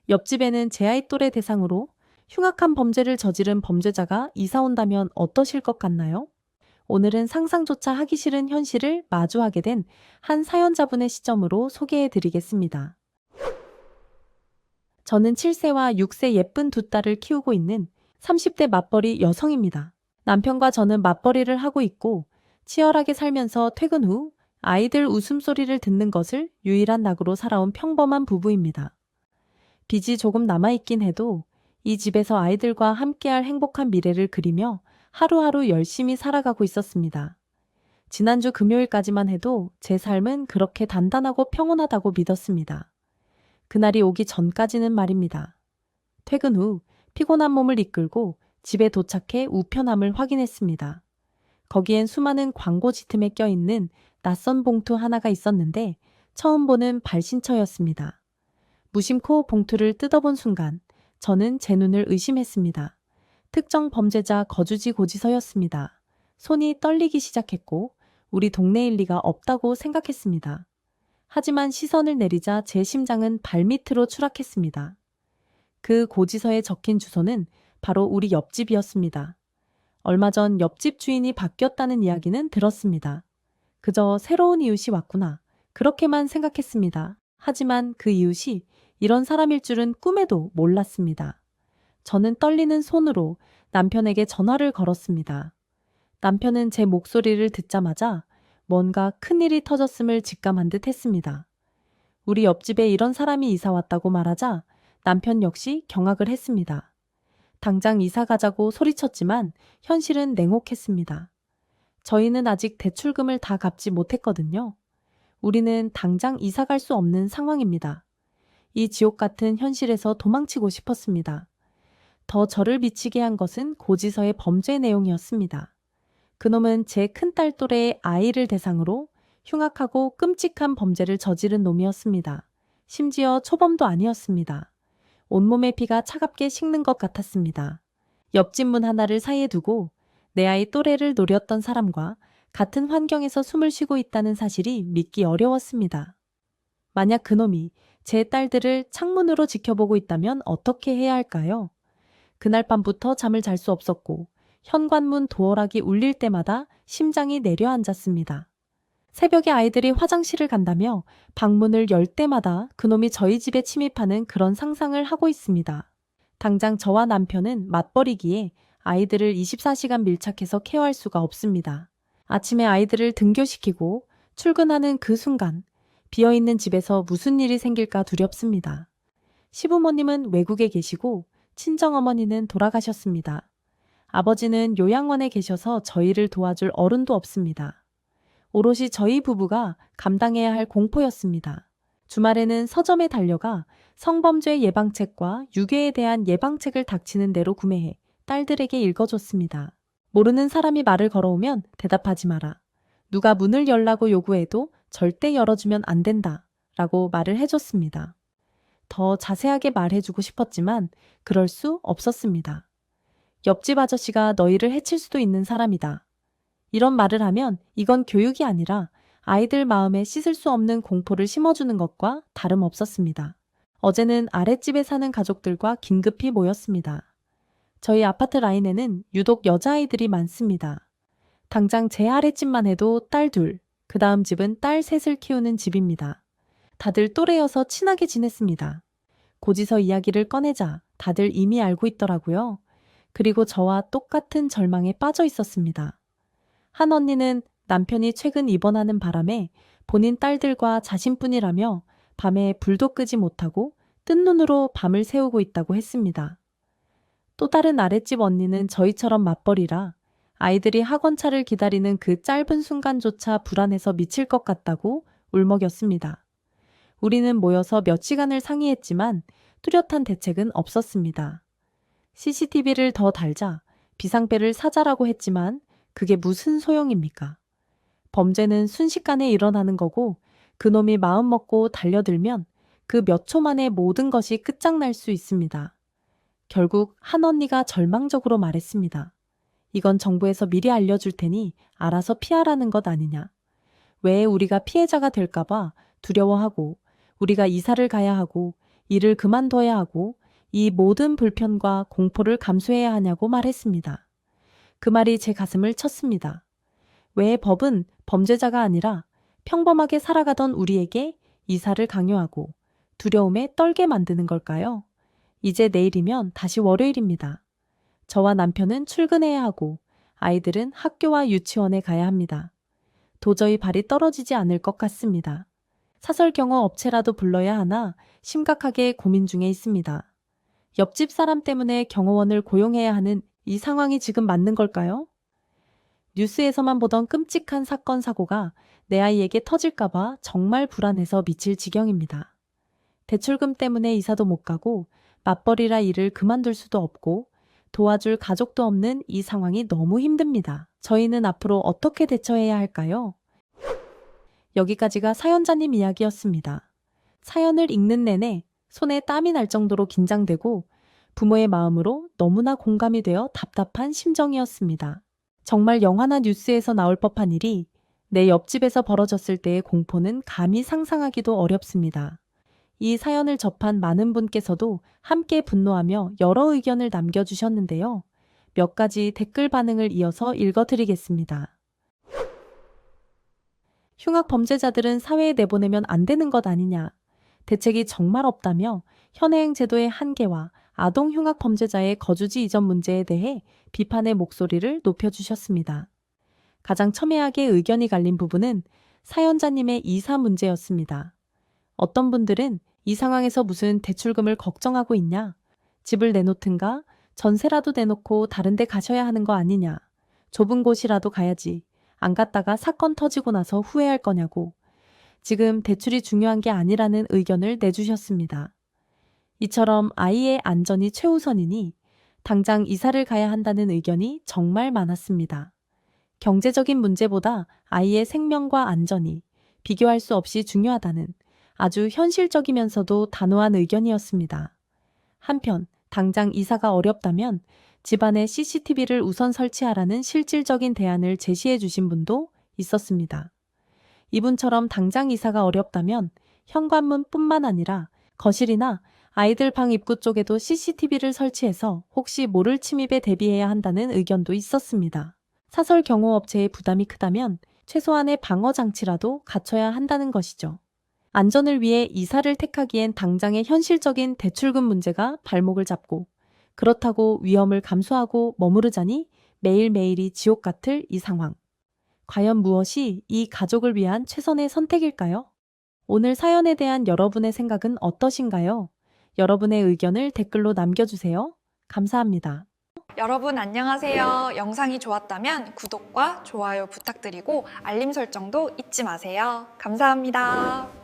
옆집에는 제 아이 또래 대상으로 흉악한 범죄를 저지른 범죄자가 이사 온다면 어떠실 것 같나요? 오늘은 상상조차 하기 싫은 현실을 마주하게 된 한 사연자분의 시점으로 소개해 드리겠습니다. 저는 7세와 6세 예쁜 두 딸을 키우고 있는 30대 맞벌이 여성입니다. 남편과 저는 맞벌이를 하고 있고 치열하게 살면서 퇴근 후 아이들 웃음소리를 듣는 것을 유일한 낙으로 살아온 평범한 부부입니다. 빚이 조금 남아있긴 해도 이 집에서 아이들과 함께할 행복한 미래를 그리며 하루하루 열심히 살아가고 있었습니다. 지난주 금요일까지만 해도 제 삶은 그렇게 단단하고 평온하다고 믿었습니다. 그날이 오기 전까지는 말입니다. 퇴근 후 피곤한 몸을 이끌고 집에 도착해 우편함을 확인했습니다. 거기엔 수많은 광고 지틈에 껴있는 낯선 봉투 하나가 있었는데 처음 보는 발신처였습니다. 무심코 봉투를 뜯어본 순간 저는 제 눈을 의심했습니다. 특정 범죄자 거주지 고지서였습니다. 손이 떨리기 시작했고 우리 동네일 리가 없다고 생각했습니다. 하지만 시선을 내리자 제 심장은 발밑으로 추락했습니다. 그 고지서에 적힌 주소는 바로 우리 옆집이었습니다. 얼마 전 옆집 주인이 바뀌었다는 이야기는 들었습니다. 그저 새로운 이웃이 왔구나. 그렇게만 생각했습니다. 하지만 그 이웃이 이런 사람일 줄은 꿈에도 몰랐습니다. 저는 떨리는 손으로 남편에게 전화를 걸었습니다. 남편은 제 목소리를 듣자마자 뭔가 큰일이 터졌음을 직감한 듯 했습니다. 우리 옆집에 이런 사람이 이사 왔다고 말하자 남편 역시 경악을 했습니다. 당장 이사 가자고 소리쳤지만 현실은 냉혹했습니다. 저희는 아직 대출금을 다 갚지 못했거든요. 우리는 당장 이사 갈 수 없는 상황입니다. 이 지옥 같은 현실에서 도망치고 싶었습니다. 더 저를 미치게 한 것은 고지서의 범죄 내용이었습니다. 그놈은 제 큰딸 또래의 아이를 대상으로 흉악하고 끔찍한 범죄를 저지른 놈이었습니다. 심지어 초범도 아니었습니다. 온몸의 피가 차갑게 식는 것 같았습니다. 옆집 문 하나를 사이에 두고 내 아이 또래를 노렸던 사람과 같은 환경에서 숨을 쉬고 있다는 사실이 믿기 어려웠습니다. 만약 그놈이 제 딸들을 창문으로 지켜보고 있다면 어떻게 해야 할까요? 그날 밤부터 잠을 잘 수 없었고 현관문 도어락이 울릴 때마다 심장이 내려앉았습니다. 새벽에 아이들이 화장실을 간다며 방문을 열 때마다 그놈이 저희 집에 침입하는 그런 상상을 하고 있습니다. 당장 저와 남편은 맞벌이기에 아이들을 24시간 밀착해서 케어할 수가 없습니다. 아침에 아이들을 등교시키고 출근하는 그 순간 비어있는 집에서 무슨 일이 생길까 두렵습니다. 시부모님은 외국에 계시고 친정어머니는 돌아가셨습니다. 아버지는 요양원에 계셔서 저희를 도와줄 어른도 없습니다. 오롯이 저희 부부가 감당해야 할 공포였습니다. 주말에는 서점에 달려가 성범죄 예방책과 유괴에 대한 예방책을 닥치는 대로 구매해 딸들에게 읽어줬습니다. 모르는 사람이 말을 걸어오면 대답하지 마라. 누가 문을 열라고 요구해도 절대 열어주면 안 된다. 라고 말을 해줬습니다. 더 자세하게 말해주고 싶었지만 그럴 수 없었습니다. 옆집 아저씨가 너희를 해칠 수도 있는 사람이다. 이런 말을 하면 이건 교육이 아니라 아이들 마음에 씻을 수 없는 공포를 심어주는 것과 다름없었습니다. 어제는 아랫집에 사는 가족들과 긴급히 모였습니다. 저희 아파트 라인에는 유독 여자아이들이 많습니다. 당장 제 아랫집만 해도 딸 둘, 그 다음 집은 딸 셋을 키우는 집입니다. 다들 또래여서 친하게 지냈습니다. 고지서 이야기를 꺼내자 다들 이미 알고 있더라고요. 그리고 저와 똑같은 절망에 빠져 있었습니다. 한 언니는 남편이 최근 입원하는 바람에 본인 딸들과 자신뿐이라며 밤에 불도 끄지 못하고 뜬 눈으로 밤을 새우고 있다고 했습니다. 또 다른 아랫집 언니는 저희처럼 맞벌이라 아이들이 학원차를 기다리는 그 짧은 순간조차 불안해서 미칠 것 같다고 울먹였습니다. 우리는 모여서 몇 시간을 상의했지만 뚜렷한 대책은 없었습니다. CCTV를 더 달자, 비상벨을 사자라고 했지만 그게 무슨 소용입니까? 범죄는 순식간에 일어나는 거고 그놈이 마음먹고 달려들면 그 몇 초 만에 모든 것이 끝장날 수 있습니다. 결국 한 언니가 절망적으로 말했습니다. 이건 정부에서 미리 알려줄 테니 알아서 피하라는 것 아니냐. 왜 우리가 피해자가 될까봐 두려워하고 우리가 이사를 가야 하고 일을 그만둬야 하고 이 모든 불편과 공포를 감수해야 하냐고 말했습니다. 그 말이 제 가슴을 쳤습니다. 왜 법은 범죄자가 아니라 평범하게 살아가던 우리에게 이사를 강요하고 두려움에 떨게 만드는 걸까요? 이제 내일이면 다시 월요일입니다. 저와 남편은 출근해야 하고 아이들은 학교와 유치원에 가야 합니다. 도저히 발이 떨어지지 않을 것 같습니다. 사설 경호 업체라도 불러야 하나 심각하게 고민 중에 있습니다. 옆집 사람 때문에 경호원을 고용해야 하는 이 상황이 지금 맞는 걸까요? 뉴스에서만 보던 끔찍한 사건 사고가 내 아이에게 터질까봐 정말 불안해서 미칠 지경입니다. 대출금 때문에 이사도 못 가고 맞벌이라 일을 그만둘 수도 없고 도와줄 가족도 없는 이 상황이 너무 힘듭니다. 저희는 앞으로 어떻게 대처해야 할까요? 여기까지가 사연자님 이야기였습니다. 사연을 읽는 내내 손에 땀이 날 정도로 긴장되고 부모의 마음으로 너무나 공감이 되어 답답한 심정이었습니다. 정말 영화나 뉴스에서 나올 법한 일이 내 옆집에서 벌어졌을 때의 공포는 감히 상상하기도 어렵습니다. 이 사연을 접한 많은 분께서도 함께 분노하며 여러 의견을 남겨주셨는데요. 몇 가지 댓글 반응을 이어서 읽어드리겠습니다. 흉악 범죄자들은 사회에 내보내면 안 되는 것 아니냐. 대책이 정말 없다며 현행 제도의 한계와 아동 흉악 범죄자의 거주지 이전 문제에 대해 비판의 목소리를 높여주셨습니다. 가장 첨예하게 의견이 갈린 부분은 사연자님의 이사 문제였습니다. 어떤 분들은 이 상황에서 무슨 대출금을 걱정하고 있냐? 집을 내놓든가 전세라도 내놓고 다른 데 가셔야 하는 거 아니냐? 좁은 곳이라도 가야지. 안 갔다가 사건 터지고 나서 후회할 거냐고. 지금 대출이 중요한 게 아니라는 의견을 내주셨습니다. 이처럼 아이의 안전이 최우선이니 당장 이사를 가야 한다는 의견이 정말 많았습니다. 경제적인 문제보다 아이의 생명과 안전이 비교할 수 없이 중요하다는 아주 현실적이면서도 단호한 의견이었습니다. 한편 당장 이사가 어렵다면 집안에 CCTV를 우선 설치하라는 실질적인 대안을 제시해 주신 분도 있었습니다. 이분처럼 당장 이사가 어렵다면 현관문뿐만 아니라 거실이나 아이들 방 입구 쪽에도 CCTV를 설치해서 혹시 모를 침입에 대비해야 한다는 의견도 있었습니다. 사설 경호업체의 부담이 크다면 최소한의 방어 장치라도 갖춰야 한다는 것이죠. 안전을 위해 이사를 택하기엔 당장의 현실적인 대출금 문제가 발목을 잡고 그렇다고 위험을 감수하고 머무르자니 매일매일이 지옥 같을 이 상황. 과연 무엇이 이 가족을 위한 최선의 선택일까요? 오늘 사연에 대한 여러분의 생각은 어떠신가요? 여러분의 의견을 댓글로 남겨주세요. 감사합니다. 여러분 안녕하세요. 영상이 좋았다면 구독과 좋아요 부탁드리고 알림 설정도 잊지 마세요. 감사합니다.